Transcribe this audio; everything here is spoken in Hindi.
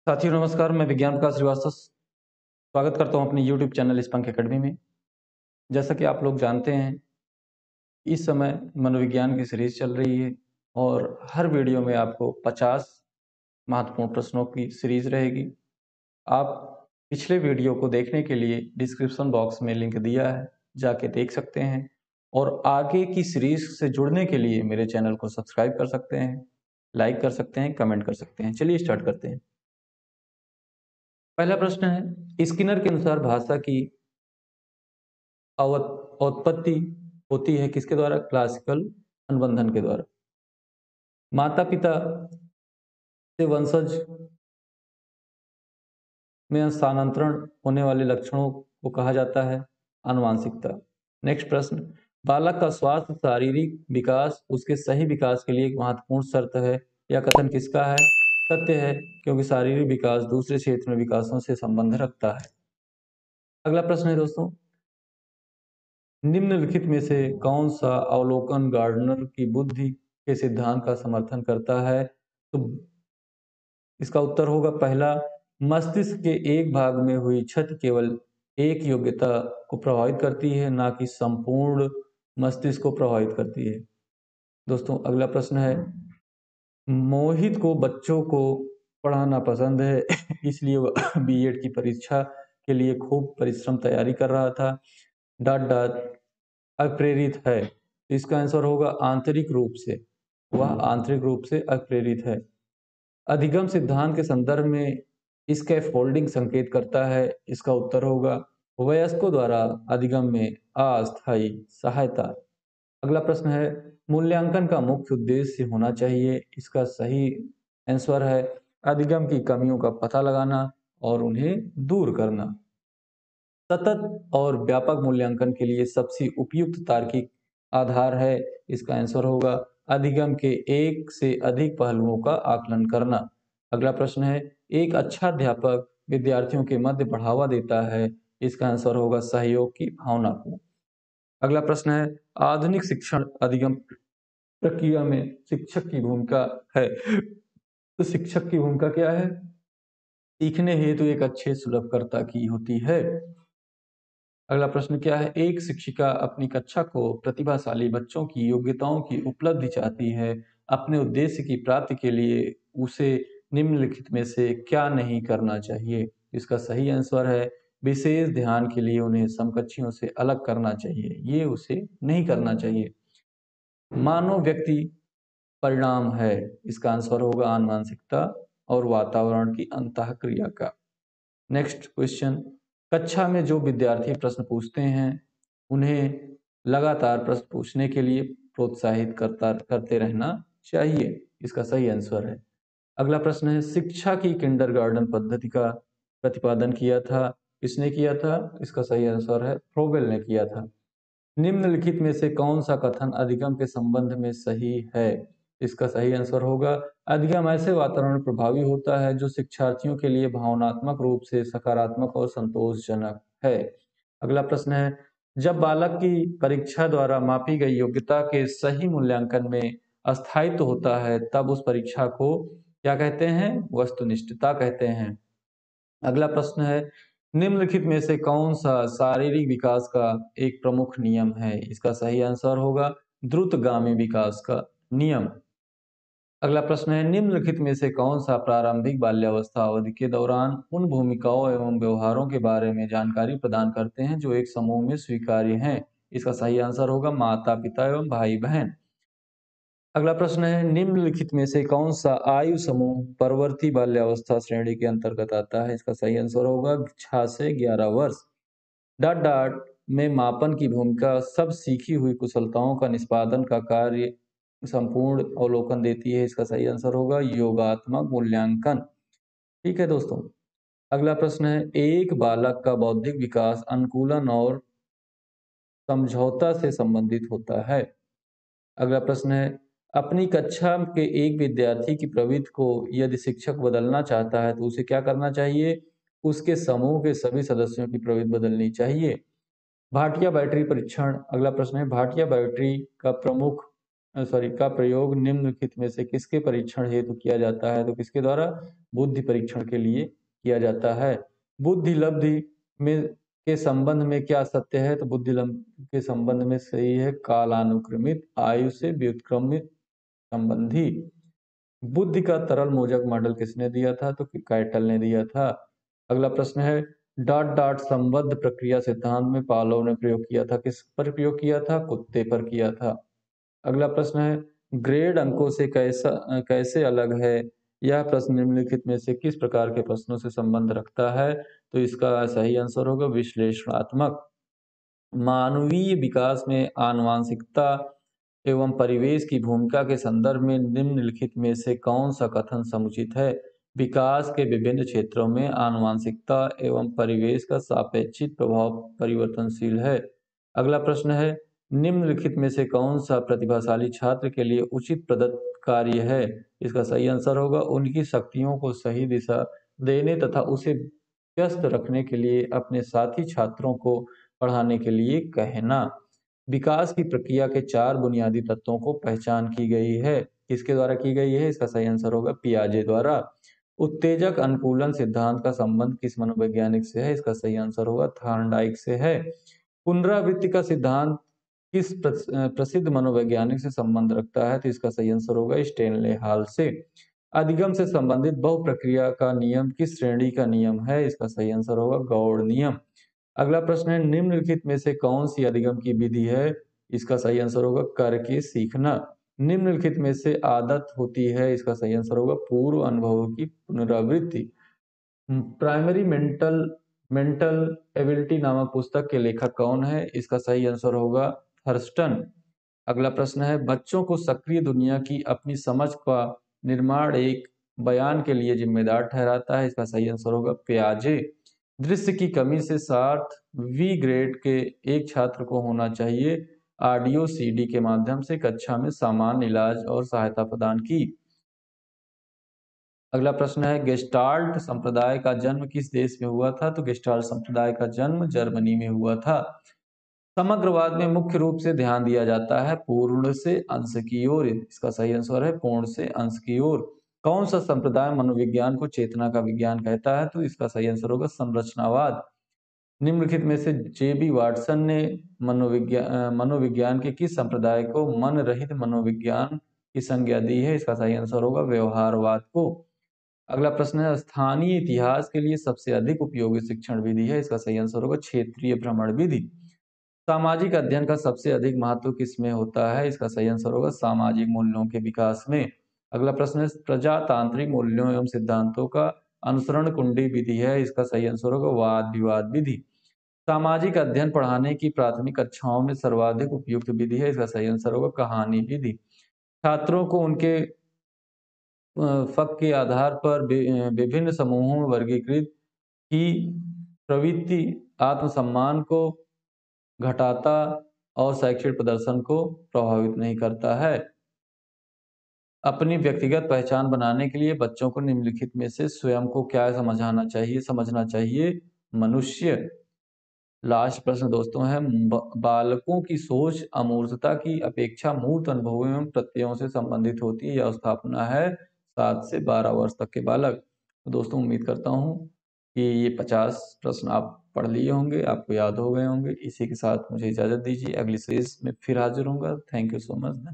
साथियों नमस्कार, मैं विज्ञान प्रकाश श्रीवास्तव स्वागत करता हूं अपने YouTube चैनल स्पंख एकेडमी में। जैसा कि आप लोग जानते हैं, इस समय मनोविज्ञान की सीरीज चल रही है और हर वीडियो में आपको 50 महत्वपूर्ण प्रश्नों की सीरीज रहेगी। आप पिछले वीडियो को देखने के लिए डिस्क्रिप्शन बॉक्स में लिंक दिया है, जाके देख सकते हैं और आगे की सीरीज से जुड़ने के लिए मेरे चैनल को सब्सक्राइब कर सकते हैं, लाइक कर सकते हैं, कमेंट कर सकते हैं। चलिए स्टार्ट करते हैं। पहला प्रश्न है, स्किनर के अनुसार भाषा की उत्पत्ति होती है किसके द्वारा? क्लासिकल अनुबंधन के द्वारा। माता पिता से वंशज में स्थानांतरण होने वाले लक्षणों को कहा जाता है आनुवांशिकता। नेक्स्ट प्रश्न, बालक का स्वास्थ्य शारीरिक विकास उसके सही विकास के लिए एक महत्वपूर्ण शर्त है। यह कथन किसका है? सत्य है, क्योंकि शारीरिक विकास दूसरे क्षेत्र में विकासों से संबंध रखता है। अगला प्रश्न है दोस्तों, निम्नलिखित में से कौन सा अवलोकन गार्डनर की बुद्धि के सिद्धांत का समर्थन करता है? तो इसका उत्तर होगा पहला, मस्तिष्क के एक भाग में हुई क्षति केवल एक योग्यता को प्रभावित करती है, ना कि संपूर्ण मस्तिष्क को प्रभावित करती है। दोस्तों अगला प्रश्न है, मोहित को बच्चों को पढ़ाना पसंद है इसलिए वह बीएड की परीक्षा के लिए खूब परिश्रम तैयारी कर रहा था। डॉट डॉट अप्रेरित है। इसका आंसर होगा आंतरिक रूप से, वह आंतरिक रूप से अप्रेरित है। अधिगम सिद्धांत के संदर्भ में स्कैफोल्डिंग संकेत करता है। इसका उत्तर होगा वयस्कों द्वारा अधिगम में अस्थायी सहायता। अगला प्रश्न है, मूल्यांकन का मुख्य उद्देश्य होना चाहिए। इसका सही आंसर है अधिगम की कमियों का पता लगाना और उन्हें दूर करना। सतत और व्यापक मूल्यांकन के लिए सबसे उपयुक्त तार्किक आधार है। इसका आंसर होगा अधिगम के एक से अधिक पहलुओं का आकलन करना। अगला प्रश्न है, एक अच्छा अध्यापक विद्यार्थियों के मध्य बढ़ावा देता है। इसका आंसर होगा सहयोग की भावना को। अगला प्रश्न है, आधुनिक शिक्षण अधिगम प्रक्रिया में शिक्षक की भूमिका है। तो शिक्षक की भूमिका क्या है? सीखने हेतु एक अच्छे सुलभकर्ता की होती है। अगला प्रश्न क्या है, एक शिक्षिका अपनी कक्षा को प्रतिभाशाली बच्चों की योग्यताओं की उपलब्धि चाहती है। अपने उद्देश्य की प्राप्ति के लिए उसे निम्नलिखित में से क्या नहीं करना चाहिए? इसका सही आंसर है विशेष ध्यान के लिए उन्हें समकक्षियों से अलग करना चाहिए, ये उसे नहीं करना चाहिए। मानव व्यक्ति परिणाम है। इसका आंसर होगा आनुवांशिकता और वातावरण की अंतःक्रिया का। नेक्स्ट क्वेश्चन, कक्षा में जो विद्यार्थी प्रश्न पूछते हैं उन्हें लगातार प्रश्न पूछने के लिए प्रोत्साहित करते रहना चाहिए। इसका सही आंसर है। अगला प्रश्न है, शिक्षा की किंडरगार्टन पद्धति का प्रतिपादन किया था। किसने किया था? इसका सही आंसर है फ्रोबेल ने किया था। निम्नलिखित में से कौन सा कथन अधिगम के संबंध में सही है? इसका सही आंसर होगा अधिगम ऐसे वातावरण प्रभावी होता है जो शिक्षार्थियों के लिए भावनात्मक रूप से सकारात्मक और संतोषजनक है। अगला प्रश्न है, जब बालक की परीक्षा द्वारा मापी गई योग्यता के सही मूल्यांकन में अस्थायित्व होता है, तब उस परीक्षा को क्या कहते हैं? वस्तुनिष्ठता कहते हैं। अगला प्रश्न है, निम्नलिखित में से कौन सा शारीरिक विकास का एक प्रमुख नियम है? इसका सही आंसर होगा द्रुतगामी विकास का नियम। अगला प्रश्न है, निम्नलिखित में से कौन सा प्रारंभिक बाल्यावस्था अवधि के दौरान उन भूमिकाओं एवं व्यवहारों के बारे में जानकारी प्रदान करते हैं जो एक समूह में स्वीकार्य हैं? इसका सही आंसर होगा माता पिता एवं भाई बहन। अगला प्रश्न है, निम्नलिखित में से कौन सा आयु समूह परवर्ती बाल्यावस्था श्रेणी के अंतर्गत आता है? इसका सही आंसर होगा 6 से 11 वर्ष। डॉट डॉट में मापन की भूमिका सब सीखी हुई कुशलताओं का निष्पादन का कार्य संपूर्ण अवलोकन देती है। इसका सही आंसर होगा योगात्मक मूल्यांकन। ठीक है दोस्तों, अगला प्रश्न है, एक बालक का बौद्धिक विकास अनुकूलन और समझौता से संबंधित होता है। अगला प्रश्न है, अपनी कक्षा के एक विद्यार्थी की प्रवृत्ति को यदि शिक्षक बदलना चाहता है तो उसे क्या करना चाहिए? उसके समूह के सभी सदस्यों की प्रवृत्ति बदलनी चाहिए। भाटिया बैटरी परीक्षण। अगला प्रश्न है, भाटिया बैटरी का प्रमुख का प्रयोग निम्नलिखित में से किसके परीक्षण हेतु किया जाता है? तो किसके द्वारा? बुद्धि परीक्षण के लिए किया जाता है। बुद्धि लब्धि में के संबंध में क्या सत्य है? तो बुद्धि लब्धि के संबंध में सही है कालानुक्रमित आयु से व्युत्क्रमित संबंधी। बुद्धि का तरल मोजक मॉडल किसने दिया था? तो कैटल ने दिया था। अगला प्रश्न है डॉट डॉट संबद्ध प्रक्रिया सिद्धांत में पावलोव ने प्रयोग किया था। किस पर प्रयोग किया था? कुत्ते पर किया था। अगला प्रश्न है ग्रेड अंकों से कैसे अलग है? यह प्रश्न निम्नलिखित में से किस प्रकार के प्रश्नों से संबंध रखता है? तो इसका सही आंसर होगा विश्लेषणात्मक। मानवीय विकास में आनुवांशिकता एवं परिवेश की भूमिका के संदर्भ में निम्नलिखित में से कौन सा कथन समुचित है? विकास के विभिन्न क्षेत्रों में आनुवांशिकता एवं परिवेश का सापेक्षिक प्रभाव परिवर्तनशील है। अगला प्रश्न है निम्नलिखित में से कौन सा प्रतिभाशाली छात्र के लिए उचित प्रदत्त कार्य है? इसका सही आंसर होगा उनकी शक्तियों को सही दिशा देने तथा उसे व्यस्त रखने के लिए अपने साथी छात्रों को पढ़ाने के लिए कहना। विकास की प्रक्रिया के 4 बुनियादी तत्वों को पहचान की गई है। किसके द्वारा की गई है? इसका सही आंसर होगा पियाजे द्वारा। उत्तेजक अनुकूलन सिद्धांत का संबंध किस मनोवैज्ञानिक से है? इसका सही आंसर होगा थॉर्नडाइक से है। पुनरावृत्ति का सिद्धांत किस प्रसिद्ध मनोवैज्ञानिक से संबंध रखता है? तो इसका सही आंसर होगा स्टेनले हॉल से। अधिगम से संबंधित बहु प्रक्रिया का नियम किस श्रेणी का नियम है? इसका सही आंसर होगा गौड़ नियम। अगला प्रश्न है निम्नलिखित में से कौन सी अधिगम की विधि है? इसका सही आंसर होगा करके सीखना। निम्नलिखित में से आदत होती है? इसका सही आंसर होगा पूर्व अनुभवों की पुनरावृत्ति। प्राइमरी मेंटल मेंटल एबिलिटी नामक पुस्तक के लेखक कौन है? इसका सही आंसर होगा थर्स्टन। अगला प्रश्न है बच्चों को सक्रिय दुनिया की अपनी समझ का निर्माण एक बयान के लिए जिम्मेदार ठहराता है। इसका सही आंसर होगा पियाजे। दृश्य की कमी से 60वीं ग्रेड के एक छात्र को होना चाहिए ऑडियो सीडी के माध्यम से कक्षा में सामान्य इलाज और सहायता प्रदान की। अगला प्रश्न है गेस्टाल्ट संप्रदाय का जन्म किस देश में हुआ था? तो गेस्टाल्ट संप्रदाय का जन्म जर्मनी में हुआ था। समग्रवाद में मुख्य रूप से ध्यान दिया जाता है पूर्ण से अंश की ओर। इसका सही आंसर है पूर्ण से अंश की ओर। कौन सा संप्रदाय मनोविज्ञान को चेतना का विज्ञान कहता है? तो इसका सही आंसर होगा संरचनावाद। निम्नलिखित में से जेबी वाटसन ने मनोविज्ञान के किस संप्रदाय को मन रहित मनोविज्ञान की संज्ञा दी है? इसका सही आंसर होगा व्यवहारवाद को। अगला प्रश्न है स्थानीय इतिहास के लिए सबसे अधिक उपयोगी शिक्षण विधि है। इसका सही आंसर होगा क्षेत्रीय भ्रमण विधि। सामाजिक अध्ययन का सबसे अधिक महत्व किसमें होता है? इसका सही आंसर होगा सामाजिक मूल्यों के विकास में। अगला प्रश्न है प्रजातांत्रिक मूल्यों एवं सिद्धांतों का अनुसरण कुंडी विधि है। इसका सही आंसर होगा वाद विवाद विधि। सामाजिक अध्ययन पढ़ाने की प्राथमिक कक्षाओं में सर्वाधिक उपयुक्त विधि है। इसका सही आंसर होगा कहानी विधि। छात्रों को उनके फक के आधार पर विभिन्न समूहों में वर्गीकृत की प्रवृत्ति आत्मसम्मान को घटाता और शैक्षिक प्रदर्शन को प्रभावित नहीं करता है। अपनी व्यक्तिगत पहचान बनाने के लिए बच्चों को निम्नलिखित में से स्वयं को क्या समझना चाहिए मनुष्य। लास्ट प्रश्न दोस्तों है बालकों की सोच अमूर्तता की अपेक्षा मूर्त अनुभवों एवं प्रत्ययों से संबंधित होती है। यह स्थापना है 7 से 12 वर्ष तक के बालक। तो दोस्तों उम्मीद करता हूँ कि ये 50 प्रश्न आप पढ़ लिए होंगे, आपको याद हो गए होंगे। इसी के साथ मुझे इजाजत दीजिए, अगली सीरीज में फिर हाजिर होऊंगा। Thank you so much.